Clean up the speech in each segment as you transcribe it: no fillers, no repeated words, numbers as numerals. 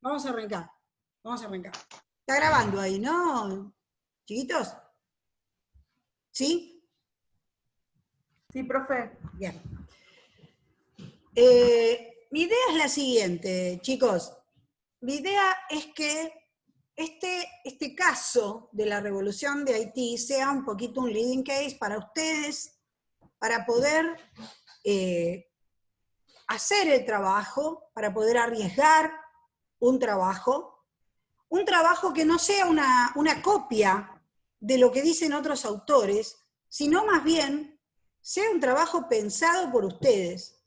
Vamos a arrancar. Vamos a arrancar. Está grabando ahí, ¿no? ¿Chiquitos? ¿Sí? Sí, profe. Bien. Mi idea es la siguiente, chicos. Mi idea es que este caso de la revolución de Haití sea un poquito un leading case para ustedes, para poder hacer el trabajo, para poder arriesgar un trabajo que no sea una copia de lo que dicen otros autores, sino más bien sea un trabajo pensado por ustedes.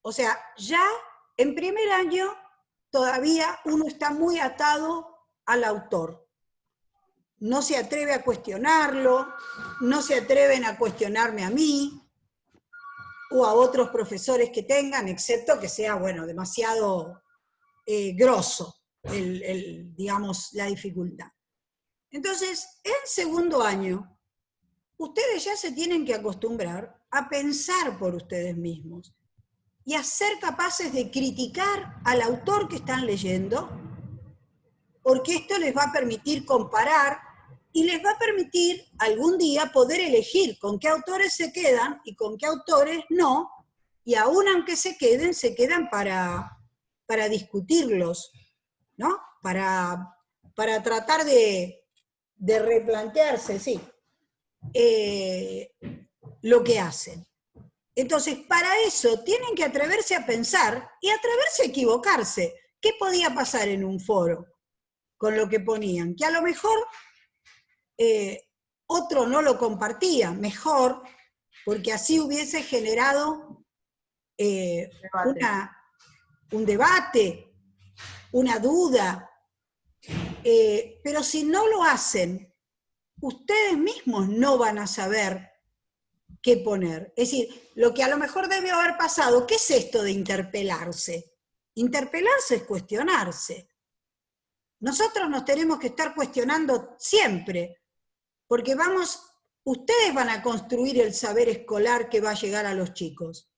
O sea, ya en primer año todavía uno está muy atado al autor. No se atreve a cuestionarlo, no se atreven a cuestionarme a mí o a otros profesores que tengan, excepto que sea, bueno, demasiado grosso, digamos, la dificultad. Entonces, en segundo año, ustedes ya se tienen que acostumbrar a pensar por ustedes mismos y a ser capaces de criticar al autor que están leyendo, porque esto les va a permitir comparar y les va a permitir algún día poder elegir con qué autores se quedan y con qué autores no, y aún aunque se quedan para discutirlos, ¿no? Para tratar de replantearse, sí, lo que hacen. Entonces, para eso tienen que atreverse a pensar y atreverse a equivocarse. ¿Qué podía pasar en un foro con lo que ponían? Que a lo mejor otro no lo compartía, mejor, porque así hubiese generado un debate, una duda. Pero si no lo hacen, ustedes mismos no van a saber qué poner. Es decir, lo que a lo mejor debe haber pasado, ¿qué es esto de interpelarse? Interpelarse es cuestionarse. Nosotros nos tenemos que estar cuestionando siempre, porque ustedes van a construir el saber escolar que va a llegar a los chicos.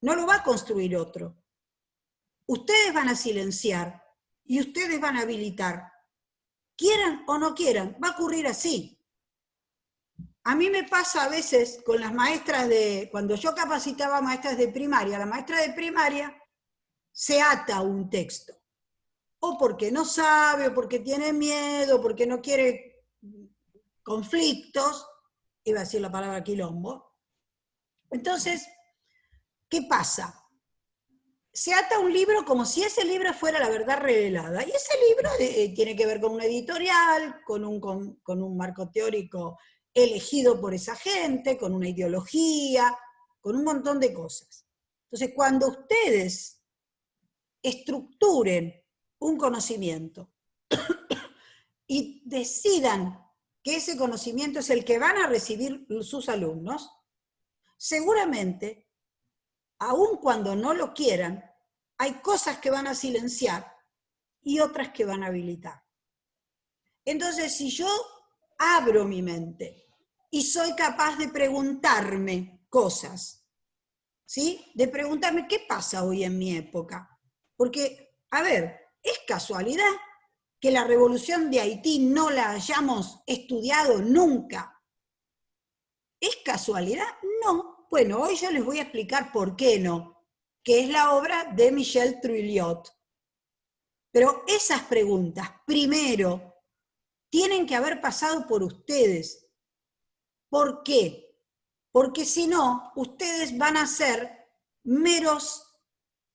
No lo va a construir otro. Ustedes van a silenciar y ustedes van a habilitar. Quieran o no quieran, va a ocurrir así. A mí me pasa a veces con las maestras cuando yo capacitaba maestras de primaria, la maestra de primaria se ata a un texto, o porque no sabe, o porque tiene miedo, porque no quiere conflictos, iba a decir la palabra quilombo. Entonces, ¿qué pasa? Se ata a un libro como si ese libro fuera la verdad revelada, y ese libro tiene que ver con una editorial, con un marco teórico elegido por esa gente, con una ideología, con un montón de cosas. Entonces, cuando ustedes estructuren un conocimiento y decidan que ese conocimiento es el que van a recibir sus alumnos, seguramente, aun cuando no lo quieran, hay cosas que van a silenciar y otras que van a habilitar. Entonces, si yo abro mi mente y soy capaz de preguntarme cosas, ¿sí? De preguntarme qué pasa hoy en mi época. Porque, a ver, ¿es casualidad que la revolución de Haití no la hayamos estudiado nunca? ¿Es casualidad? No. Bueno, hoy yo les voy a explicar por qué no, que es la obra de Michel Truilliot. Pero esas preguntas, primero, tienen que haber pasado por ustedes. ¿Por qué? Porque si no, ustedes van a ser meros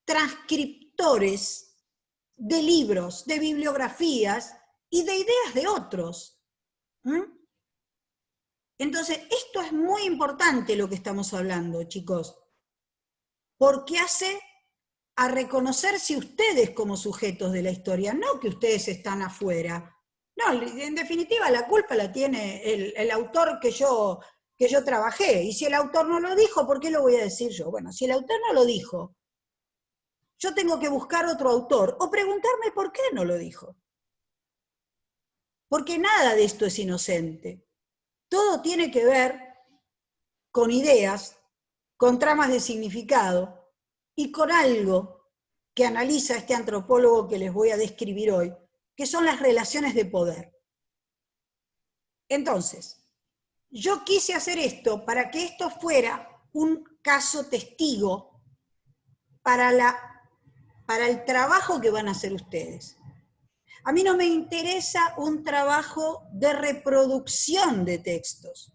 transcriptores de libros, de bibliografías y de ideas de otros. Entonces, esto es muy importante lo que estamos hablando, chicos, porque hace a reconocerse ustedes como sujetos de la historia, no que ustedes están afuera. No, en definitiva la culpa la tiene el autor que yo trabajé, y si el autor no lo dijo, ¿por qué lo voy a decir yo? Bueno, si el autor no lo dijo, yo tengo que buscar otro autor, o preguntarme por qué no lo dijo. Porque nada de esto es inocente. Todo tiene que ver con ideas, con tramas de significado, y con algo que analiza este antropólogo que les voy a describir hoy, que son las relaciones de poder. Entonces, yo quise hacer esto para que esto fuera un caso testigo para el trabajo que van a hacer ustedes. A mí no me interesa un trabajo de reproducción de textos.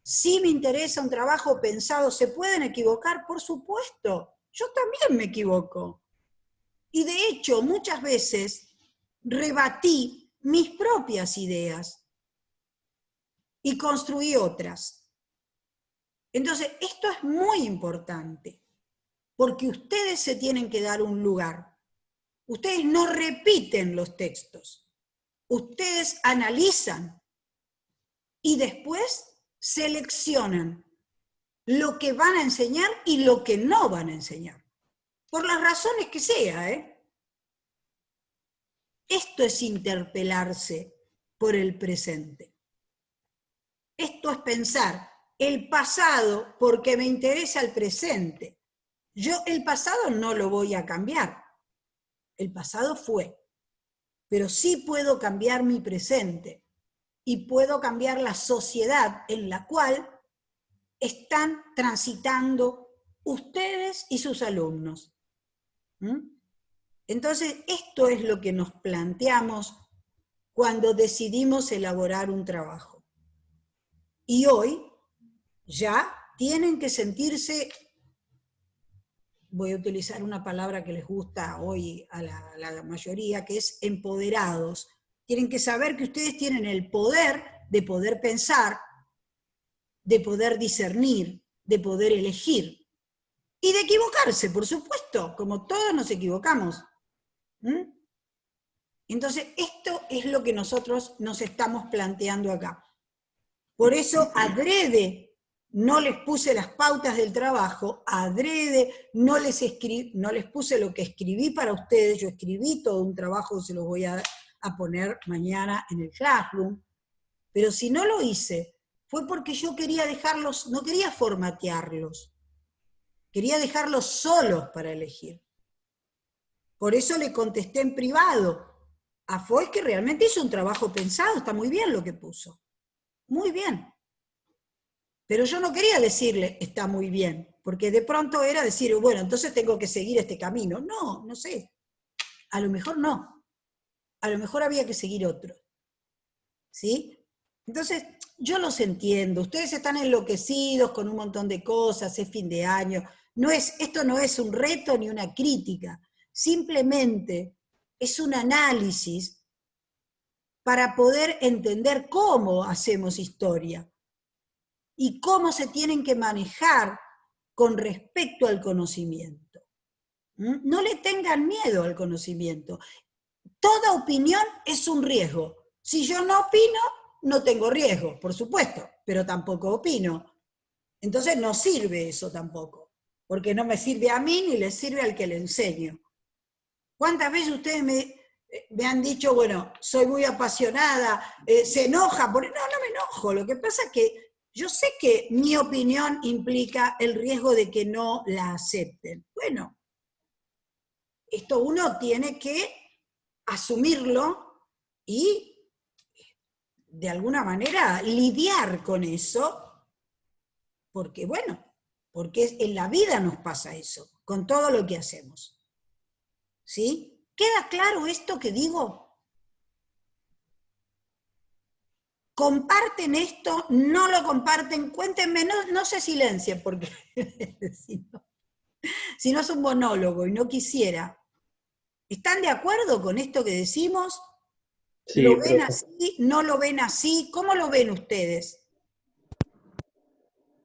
Sí me interesa un trabajo pensado. ¿Se pueden equivocar? Por supuesto. Yo también me equivoco. Y de hecho, muchas veces rebatí mis propias ideas y construí otras. Entonces, esto es muy importante, porque ustedes se tienen que dar un lugar. Ustedes no repiten los textos, ustedes analizan y después seleccionan lo que van a enseñar y lo que no van a enseñar, por las razones que sea, Esto es interpelarse por el presente. Esto es pensar el pasado porque me interesa el presente. Yo el pasado no lo voy a cambiar. El pasado fue. Pero sí puedo cambiar mi presente y puedo cambiar la sociedad en la cual están transitando ustedes y sus alumnos. Entonces, esto es lo que nos planteamos cuando decidimos elaborar un trabajo. Y hoy ya tienen que sentirse, voy a utilizar una palabra que les gusta hoy a la mayoría, que es empoderados. Tienen que saber que ustedes tienen el poder de poder pensar, de poder discernir, de poder elegir. Y de equivocarse, por supuesto, como todos nos equivocamos. Entonces, esto es lo que nosotros nos estamos planteando acá. Por eso, adrede, no les puse las pautas del trabajo, adrede, no les puse lo que escribí para ustedes, yo escribí todo un trabajo, se los voy a poner mañana en el Classroom, pero si no lo hice, fue porque yo quería dejarlos, no quería formatearlos, quería dejarlos solos para elegir. Por eso le contesté en privado a Foy, que realmente hizo un trabajo pensado, está muy bien lo que puso, muy bien. Pero yo no quería decirle, está muy bien, porque de pronto era decir, bueno, entonces tengo que seguir este camino. No, no sé. A lo mejor no. A lo mejor había que seguir otro. ¿Sí? Entonces, yo los entiendo. Ustedes están enloquecidos con un montón de cosas, es fin de año. Esto no es un reto ni una crítica. Simplemente es un análisis para poder entender cómo hacemos historia y cómo se tienen que manejar con respecto al conocimiento. No le tengan miedo al conocimiento. Toda opinión es un riesgo. Si yo no opino, no tengo riesgo, por supuesto, pero tampoco opino. Entonces no sirve eso tampoco, porque no me sirve a mí ni le sirve al que le enseño. ¿Cuántas veces ustedes me han dicho, bueno, soy muy apasionada, se enoja? No, no me enojo. Lo que pasa es que yo sé que mi opinión implica el riesgo de que no la acepten. Bueno, esto uno tiene que asumirlo y de alguna manera lidiar con eso, porque bueno, porque en la vida nos pasa eso, con todo lo que hacemos. ¿Sí? ¿Queda claro esto que digo? ¿Comparten esto? ¿No lo comparten? Cuéntenme, no se silencien, porque si no es un monólogo y no quisiera. ¿Están de acuerdo con esto que decimos? Sí, ¿Lo ven profe. así? ¿No lo ven así? ¿Cómo lo ven ustedes?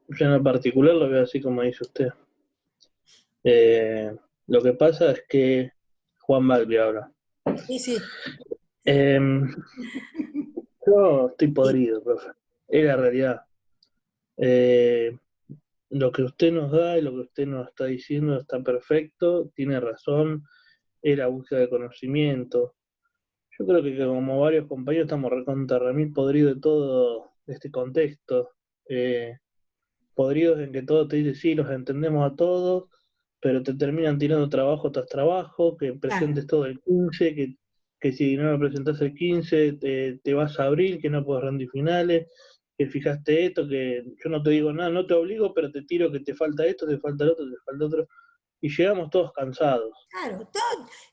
Yo en lo particular lo veo así como dice usted. Lo que pasa es que Juan Bagri ahora. Sí, sí. Yo estoy Sí. podrido, profe. Es la realidad. Lo que usted nos da y lo que usted nos está diciendo está perfecto, tiene razón, es la búsqueda de conocimiento. Yo creo que como varios compañeros estamos recontra remil podridos de todo este contexto. Podridos en que todo te dice sí, los entendemos a todos, pero te terminan tirando trabajo tras trabajo, que presentes todo el 15, que si no lo presentás el 15 te vas a abril, que no puedes rendir finales, que fijaste esto, que yo no te digo nada, no te obligo, pero te tiro que te falta esto, te falta el otro, te falta otro, y llegamos todos cansados. Claro,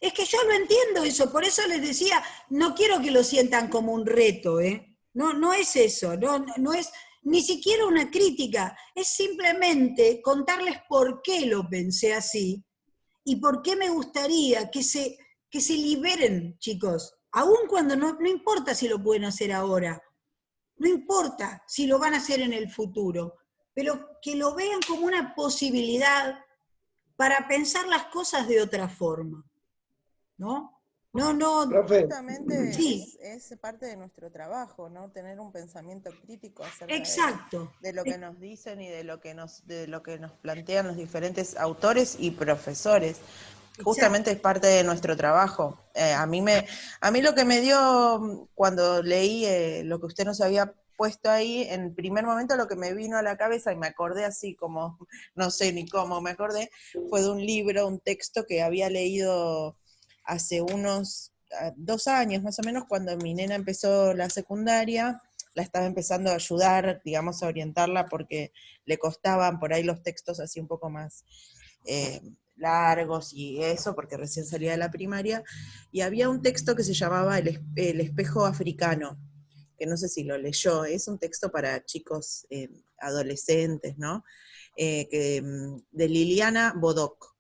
es que yo lo entiendo eso, por eso les decía, no quiero que lo sientan como un reto, ¿eh? No, no es eso, no es ni siquiera una crítica, es simplemente contarles por qué lo pensé así y por qué me gustaría que se liberen, chicos, aun cuando no importa si lo pueden hacer ahora, no importa si lo van a hacer en el futuro, pero que lo vean como una posibilidad para pensar las cosas de otra forma, ¿no? No, Profe, Justamente sí, es parte de nuestro trabajo, ¿no? Tener un pensamiento crítico acerca exacto. de lo que nos dicen y de lo que nos plantean los diferentes autores y profesores. Justamente es parte de nuestro trabajo. A mí lo que me dio cuando leí lo que usted nos había puesto ahí, en primer momento lo que me vino a la cabeza, y me acordé así como, no sé ni cómo me acordé, fue de un libro, un texto que había leído hace unos 2 años más o menos, cuando mi nena empezó la secundaria. La estaba empezando a ayudar, digamos, a orientarla, porque le costaban por ahí los textos así un poco más largos y eso, porque recién salía de la primaria, y había un texto que se llamaba El espejo africano, que no sé si lo leyó, es un texto para chicos adolescentes, ¿no? De Liliana Bodoc.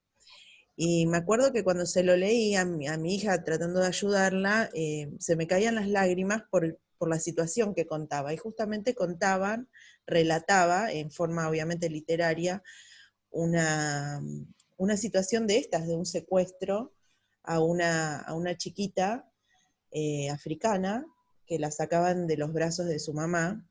Y me acuerdo que cuando se lo leí a mi hija tratando de ayudarla, se me caían las lágrimas por la situación que contaba. Y justamente relataba, en forma obviamente literaria, una situación de estas, de un secuestro a una chiquita africana, que la sacaban de los brazos de su mamá.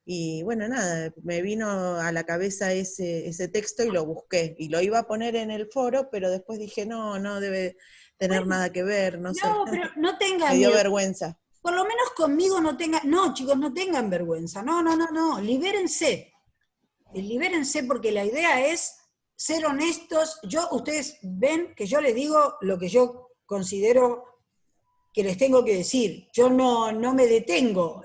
Y bueno, nada, me vino a la cabeza ese texto y lo busqué. Y lo iba a poner en el foro, pero después dije, no debe tener Bueno, nada que ver, no sé. no, pero no Me tengan dio miedo. vergüenza. Por lo menos conmigo no tengan, no, chicos, no tengan vergüenza. No, libérense. Libérense porque la idea es ser honestos. Ustedes ven que yo les digo lo que yo considero que les tengo que decir. Yo no me detengo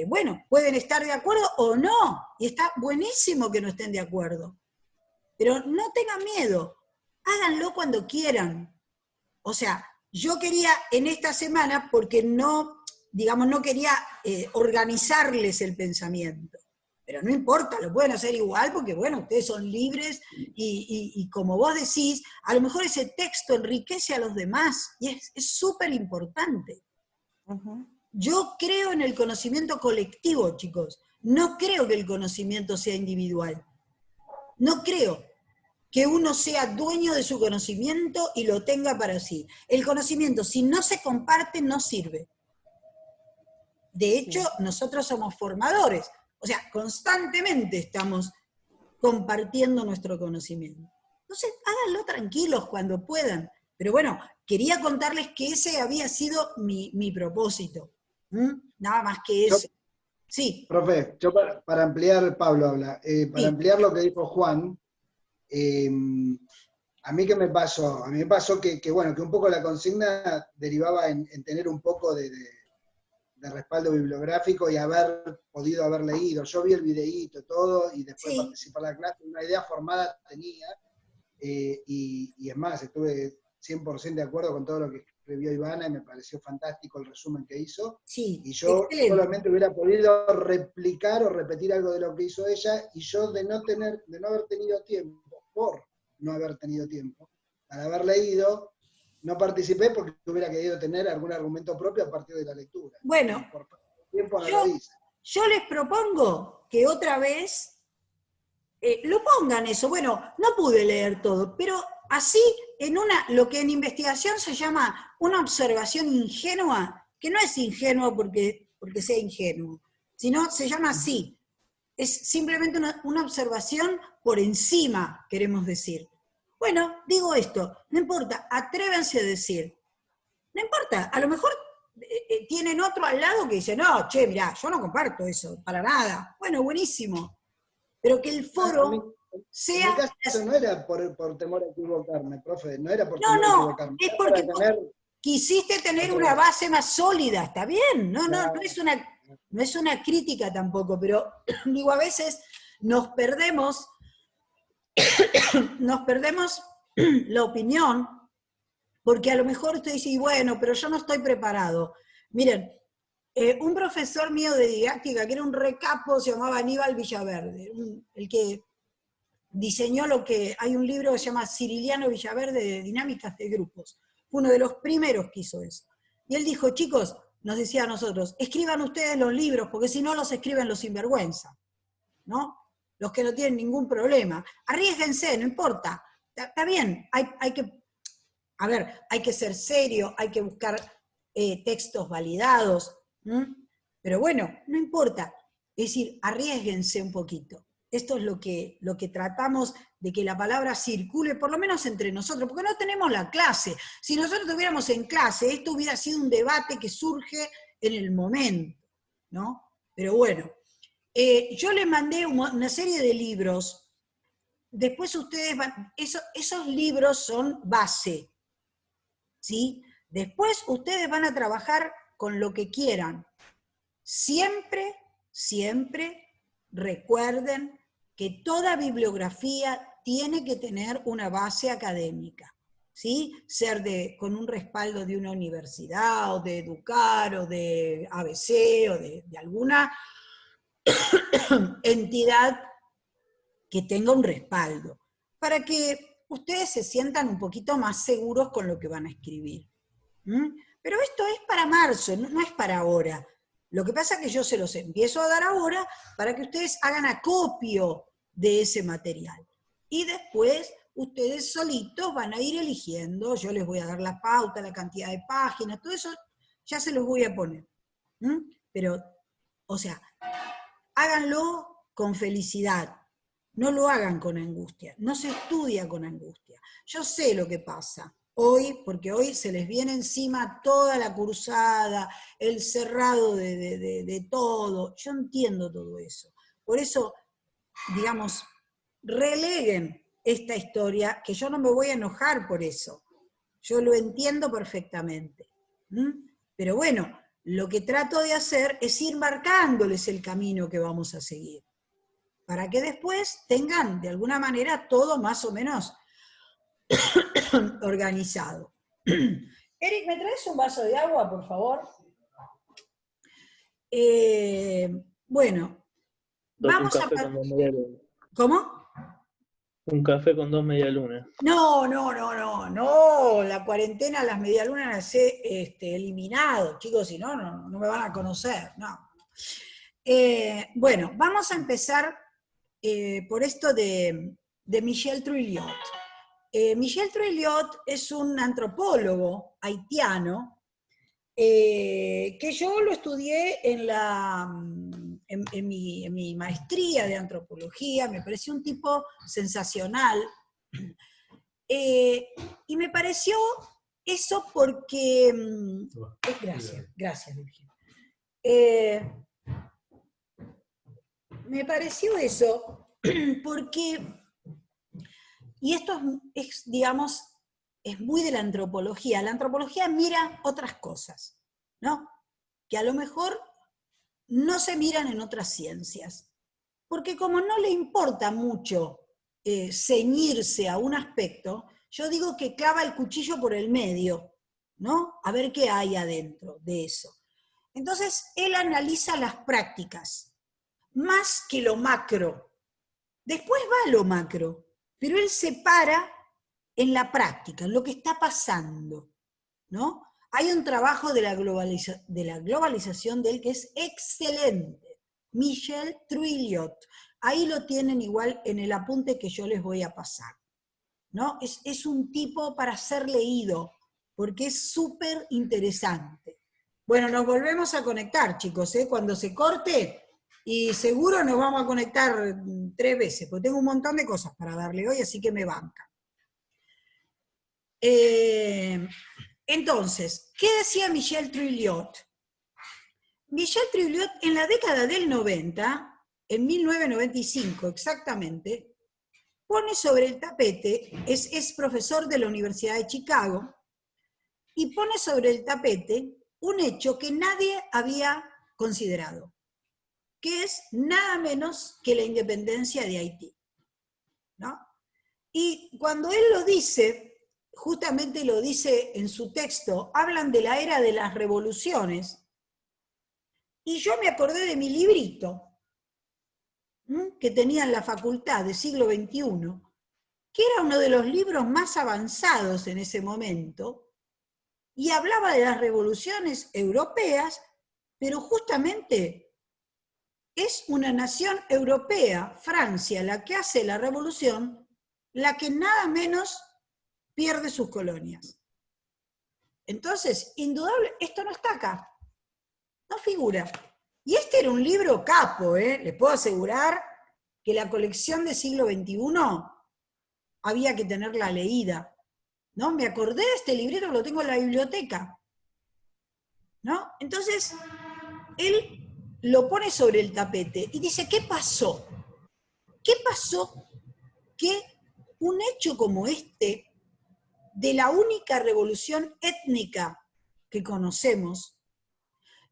bueno, pueden estar de acuerdo o no, y está buenísimo que no estén de acuerdo. Pero no tengan miedo, háganlo cuando quieran. O sea, yo quería en esta semana, porque no quería organizarles el pensamiento. Pero no importa, lo pueden hacer igual porque, bueno, ustedes son libres y como vos decís, a lo mejor ese texto enriquece a los demás y es súper importante. Uh-huh. Yo creo en el conocimiento colectivo, chicos. No creo que el conocimiento sea individual. No creo que uno sea dueño de su conocimiento y lo tenga para sí. El conocimiento, si no se comparte, no sirve. De hecho, nosotros somos formadores. O sea, constantemente estamos compartiendo nuestro conocimiento. Entonces, háganlo tranquilos cuando puedan. Pero bueno, quería contarles que ese había sido mi propósito. Nada más que eso. Sí. Profe, yo para ampliar, Pablo habla, para ampliar lo que dijo Juan, a mí qué me pasó, que bueno, que un poco la consigna derivaba en tener un poco de respaldo bibliográfico y podido haber leído. Yo vi el videíto, todo, y después participar en la clase, una idea formada tenía, y es más, estuve 100% de acuerdo con todo lo que escribió Ivana, y me pareció fantástico el resumen que hizo. Sí, y yo excelente. Solamente hubiera podido replicar o repetir algo de lo que hizo ella, y yo de no haber tenido tiempo, para haber leído, no participé porque hubiera querido tener algún argumento propio a partir de la lectura. Bueno, por tiempo no lo hice. Yo les propongo que otra vez lo pongan eso. Bueno, no pude leer todo, pero así, lo que en investigación se llama una observación ingenua, que no es ingenuo porque sea ingenuo, sino se llama así. Es simplemente una observación por encima, queremos decir. Bueno, digo esto, no importa, atrévanse a decir. No importa, a lo mejor tienen otro al lado que dice, no, che, mirá, yo no comparto eso, para nada. Bueno, buenísimo. Pero que el foro sea... En mi caso no era por temor a equivocarme, profe, no era por No, temor a no, equivocarme. es Era porque para tener... quisiste tener Ok. una base más sólida, está bien, no Claro. es una crítica tampoco, pero digo, a veces nos perdemos la opinión, porque a lo mejor usted dice, y bueno, pero yo no estoy preparado. Miren, un profesor mío de didáctica, que era un recapo, se llamaba Aníbal Villaverde, el que diseñó hay un libro que se llama Ciriliano Villaverde de Dinámicas de Grupos, fue uno de los primeros que hizo eso. Y él dijo, chicos, nos decía a nosotros, escriban ustedes los libros, porque si no los escriben los sinvergüenza, ¿no? Los que no tienen ningún problema. Arriésguense, no importa. Está bien, hay que ser serio, hay que buscar textos validados, ¿m? Pero bueno, no importa. Es decir, arriésguense un poquito. Esto es lo que tratamos de que la palabra circule, por lo menos entre nosotros, porque no tenemos la clase. Si nosotros estuviéramos en clase, esto hubiera sido un debate que surge en el momento, ¿no? Pero bueno, yo les mandé una serie de libros, después ustedes esos libros son base, ¿sí? Después ustedes van a trabajar con lo que quieran. Siempre, siempre recuerden que toda bibliografía tiene que tener una base académica, ¿sí? Ser con un respaldo de una universidad, o de Educar, o de ABC, o de alguna entidad que tenga un respaldo, para que ustedes se sientan un poquito más seguros con lo que van a escribir. Pero esto es para marzo, no es para ahora. Lo que pasa es que yo se los empiezo a dar ahora para que ustedes hagan acopio de ese material. Y después ustedes solitos van a ir eligiendo, yo les voy a dar la pauta, la cantidad de páginas, todo eso ya se los voy a poner. Pero, o sea, háganlo con felicidad, no lo hagan con angustia, no se estudia con angustia. Yo sé lo que pasa hoy, porque hoy se les viene encima toda la cursada, el cerrado de todo, yo entiendo todo eso. Por eso, digamos, releguen esta historia, que yo no me voy a enojar por eso, yo lo entiendo perfectamente. Pero bueno, lo que trato de hacer es ir marcándoles el camino que vamos a seguir, para que después tengan, de alguna manera, todo más o menos organizado. Eric, ¿me traes un vaso de agua, por favor? Bueno, vamos a... ¿Cómo? Un café con 2 medialunas. No, la cuarentena, las medialunas las he eliminado, chicos, si no, no me van a conocer, no. Bueno, vamos a empezar por esto de Michel Truilliot. Michel Truilliot es un antropólogo haitiano que yo lo estudié en mi maestría de antropología, me pareció un tipo sensacional. Y me pareció eso porque... Gracias, Virginia. Me pareció eso porque... Y esto es, digamos, es muy de la antropología. La antropología mira otras cosas, ¿no? Que a lo mejor no se miran en otras ciencias. Porque como no le importa mucho ceñirse a un aspecto, yo digo que clava el cuchillo por el medio, ¿no? A ver qué hay adentro de eso. Entonces, él analiza las prácticas, más que lo macro. Después va a lo macro, pero él se para en la práctica, en lo que está pasando, ¿no? Hay un trabajo de la globalización de él que es excelente, Michel Truilliot. Ahí lo tienen igual en el apunte que yo les voy a pasar, ¿no? Es un tipo para ser leído, porque es súper interesante. Bueno, nos volvemos a conectar, chicos, cuando se corte, y seguro nos vamos a conectar 3 veces, porque tengo un montón de cosas para darle hoy, así que me banca. Entonces, ¿qué decía Michel Truilliot? Michel Truilliot en la década del 90, en 1995 exactamente, pone sobre el tapete, es profesor de la Universidad de Chicago, y pone sobre el tapete un hecho que nadie había considerado, que es nada menos que la independencia de Haití, ¿no? Y cuando él lo dice, justamente lo dice en su texto, hablan de la era de las revoluciones, y yo me acordé de mi librito, que tenía en la facultad de siglo XXI, que era uno de los libros más avanzados en ese momento, y hablaba de las revoluciones europeas, pero justamente es una nación europea, Francia, la que hace la revolución, la que nada menos pierde sus colonias. Entonces, indudable, esto no está acá, no figura. Y este era un libro capo, les puedo asegurar que la colección de siglo XXI había que tenerla leída, ¿no? Me acordé de este librito que lo tengo en la biblioteca, ¿no? Entonces, él lo pone sobre el tapete y dice, ¿qué pasó? ¿Qué pasó que un hecho como este, de la única revolución étnica que conocemos,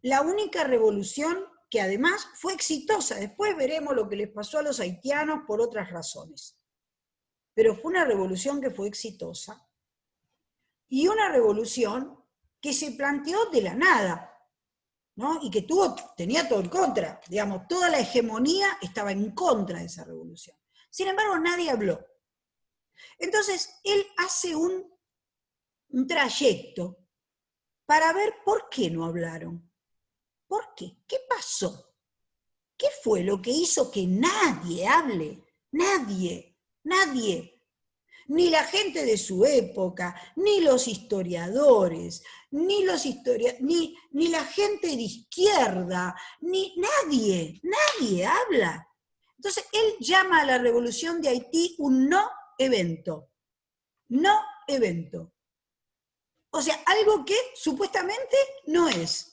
la única revolución que además fue exitosa, después veremos lo que les pasó a los haitianos por otras razones, pero fue una revolución que fue exitosa, y una revolución que se planteó de la nada, ¿no? Y que tenía todo en contra, digamos, toda la hegemonía estaba en contra de esa revolución. Sin embargo, nadie habló. Entonces, él hace un trayecto para ver por qué no hablaron. ¿Por qué? ¿Qué pasó? ¿Qué fue lo que hizo que nadie hable? Nadie, nadie. Ni la gente de su época, ni los historiadores, ni la gente de izquierda, ni nadie habla. Entonces, él llama a la revolución de Haití un no evento. No evento. O sea, algo que supuestamente no es.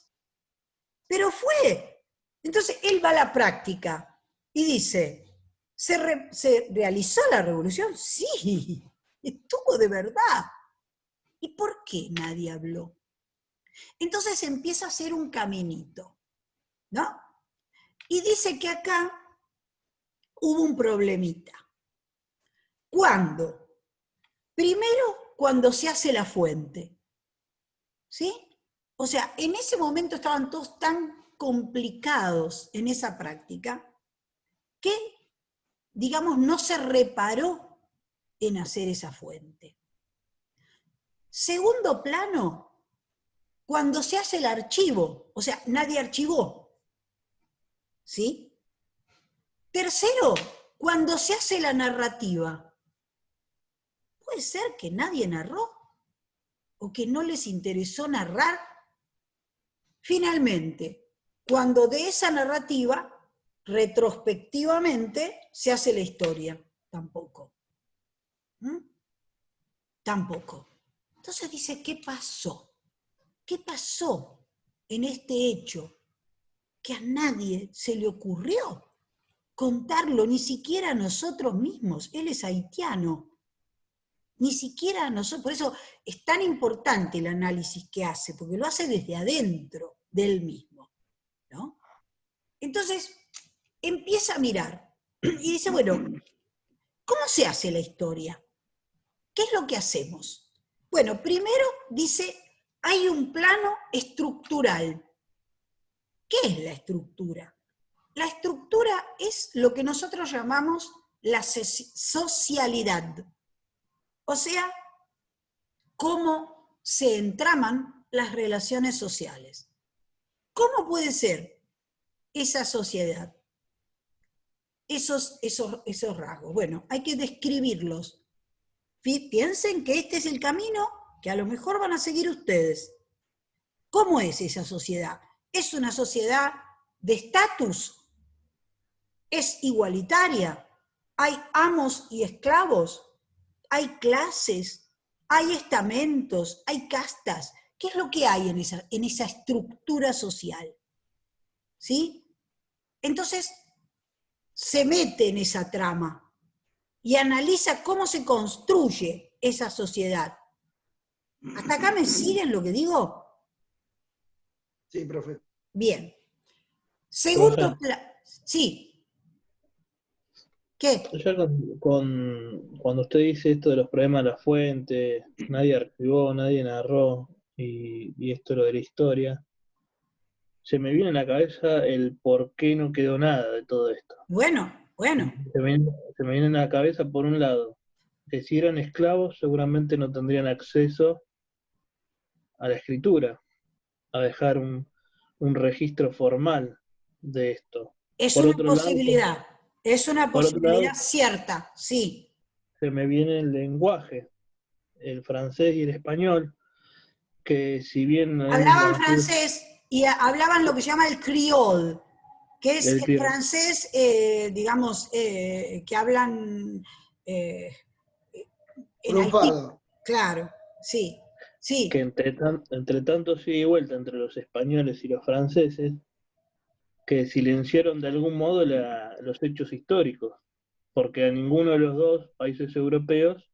Pero fue. Entonces, él va a la práctica y dice, ¿se realizó la revolución? Sí, estuvo de verdad. ¿Y por qué nadie habló? Entonces empieza a hacer un caminito, ¿no? Y dice que acá hubo un problemita. ¿Cuándo? Primero, cuando se hace la fuente, ¿sí? O sea, en ese momento estaban todos tan complicados en esa práctica que, digamos, no se reparó en hacer esa fuente. Segundo plano, cuando se hace el archivo, o sea, nadie archivó, ¿sí? Tercero, cuando se hace la narrativa, puede ser que nadie narró o que no les interesó narrar. Finalmente, cuando de esa narrativa, retrospectivamente, se hace la historia, tampoco. Tampoco. Entonces dice, ¿qué pasó? ¿Qué pasó en este hecho que a nadie se le ocurrió contarlo, ni siquiera a nosotros mismos? Él es haitiano. Ni siquiera a nosotros. Por eso es tan importante el análisis que hace, porque lo hace desde adentro de él mismo, ¿no? Entonces, empieza a mirar y dice, bueno, ¿cómo se hace la historia? ¿Qué es lo que hacemos? Bueno, primero dice, hay un plano estructural. ¿Qué es la estructura? La estructura es lo que nosotros llamamos la socialidad. O sea, cómo se entraman las relaciones sociales. ¿Cómo puede ser esa sociedad? Esos rasgos. Bueno, hay que describirlos. Piensen que este es el camino que a lo mejor van a seguir ustedes. ¿Cómo es esa sociedad? ¿Es una sociedad de estatus? ¿Es igualitaria? ¿Hay amos y esclavos? ¿Hay clases? ¿Hay estamentos? ¿Hay castas? ¿Qué es lo que hay en esa estructura social? ¿Sí? Entonces, se mete en esa trama y analiza cómo se construye esa sociedad. ¿Hasta acá me siguen lo que digo? Sí, profe. Bien. Segundo, Profe, sí. ¿Qué? ya cuando usted dice esto de los problemas de la fuente, nadie archivó, nadie narró, y esto lo de la historia, se me viene a la cabeza el por qué no quedó nada de todo esto. Bueno. Se me viene a la cabeza, por un lado, que si eran esclavos seguramente no tendrían acceso a la escritura, a dejar un registro formal de esto. Es Por una otro lado, posibilidad. Es una por otro lado, posibilidad cierta, sí. se me viene el lenguaje, el francés y el español, que si bien en Hablaban la materia francés y hablaban lo que se llama el criol, que es del el tiempo, francés, digamos, que hablan en Haití. Lunfardo. Claro, sí, que sí. entre tanto sigue y vuelta entre los españoles y los franceses, que silenciaron de algún modo los hechos históricos, porque a ninguno de los dos países europeos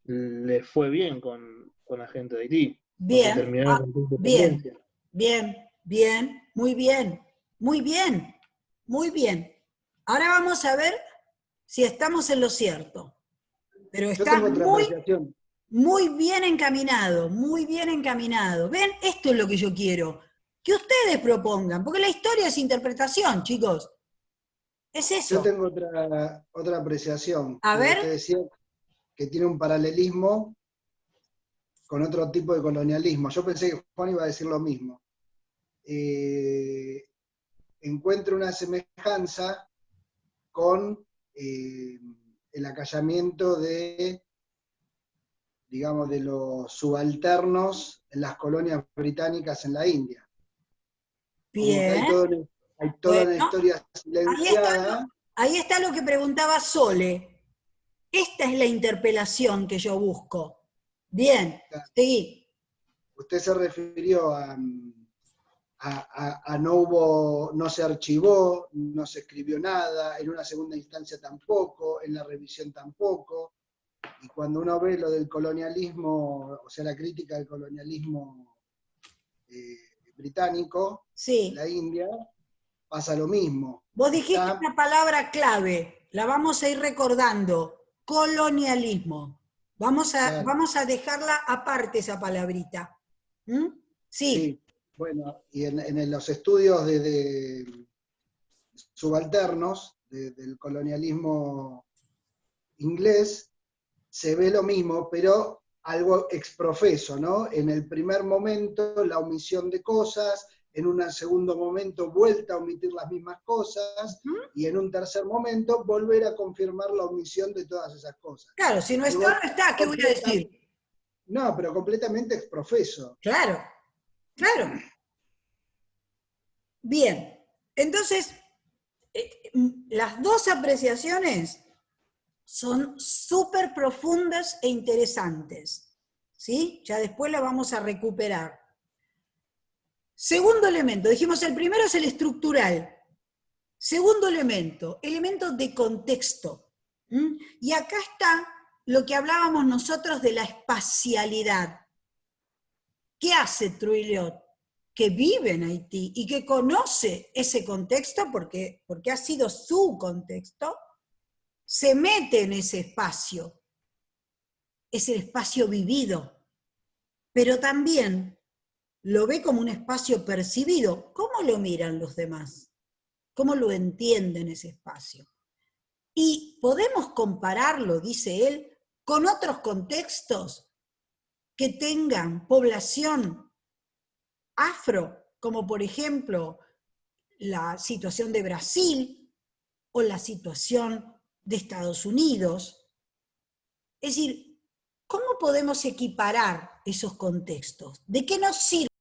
les fue bien con la gente de Haití, porque Bien, terminaron con su bien, independencia. bien, bien, muy bien, muy bien, muy bien. Ahora vamos a ver si estamos en lo cierto. Pero Yo estás tengo otra apreciación. muy bien encaminado, muy bien encaminado. ¿Ven? Esto es lo que yo quiero. Que ustedes propongan, porque la historia es interpretación, chicos. Es Yo eso. tengo otra apreciación. A Porque ver, usted decía que tiene un paralelismo con otro tipo de colonialismo. Yo pensé que Juan iba a decir lo mismo. Encuentro una semejanza con el acallamiento digamos, de los subalternos en las colonias británicas en la India. Como que bien. hay toda una Bueno, historia ahí está, silenciada. ahí está lo que preguntaba Sole. Esta es la interpelación que yo busco. Bien, seguí. Usted se refirió a no se archivó, no se escribió nada, en una segunda instancia tampoco, en la revisión tampoco. Y cuando uno ve lo del colonialismo, o sea, la crítica del colonialismo británico en Sí. la India, pasa lo mismo. Vos dijiste Está, una palabra clave, la vamos a ir recordando, colonialismo. claro, Vamos a dejarla aparte esa palabrita. ¿Mm? Sí, sí, bueno, y en los estudios de subalternos del colonialismo inglés, se ve lo mismo, pero algo exprofeso, ¿no? En el primer momento la omisión de cosas, en un segundo momento vuelta a omitir las mismas cosas, ¿Mm? y en un tercer momento volver a confirmar la omisión de todas esas cosas. Claro, si no está, Algo no está, ¿qué voy a completa, decir? no, pero completamente exprofeso. Claro, claro. Bien, entonces, las dos apreciaciones son súper profundas e interesantes, ¿sí? Ya después las vamos a recuperar. Segundo elemento, dijimos el primero es el estructural. Segundo elemento, elemento de contexto. ¿Mm? Y acá está lo que hablábamos nosotros de la espacialidad. ¿Qué hace Trujillo? Que vive en Haití y que conoce ese contexto porque ha sido su contexto, se mete en ese espacio, es el espacio vivido, pero también lo ve como un espacio percibido. ¿Cómo lo miran los demás? ¿Cómo lo entienden ese espacio? Y podemos compararlo, dice él, con otros contextos que tengan población afro, como por ejemplo la situación de Brasil o la situación de Estados Unidos. Es decir, ¿cómo podemos equiparar esos contextos? ¿De qué nos sirve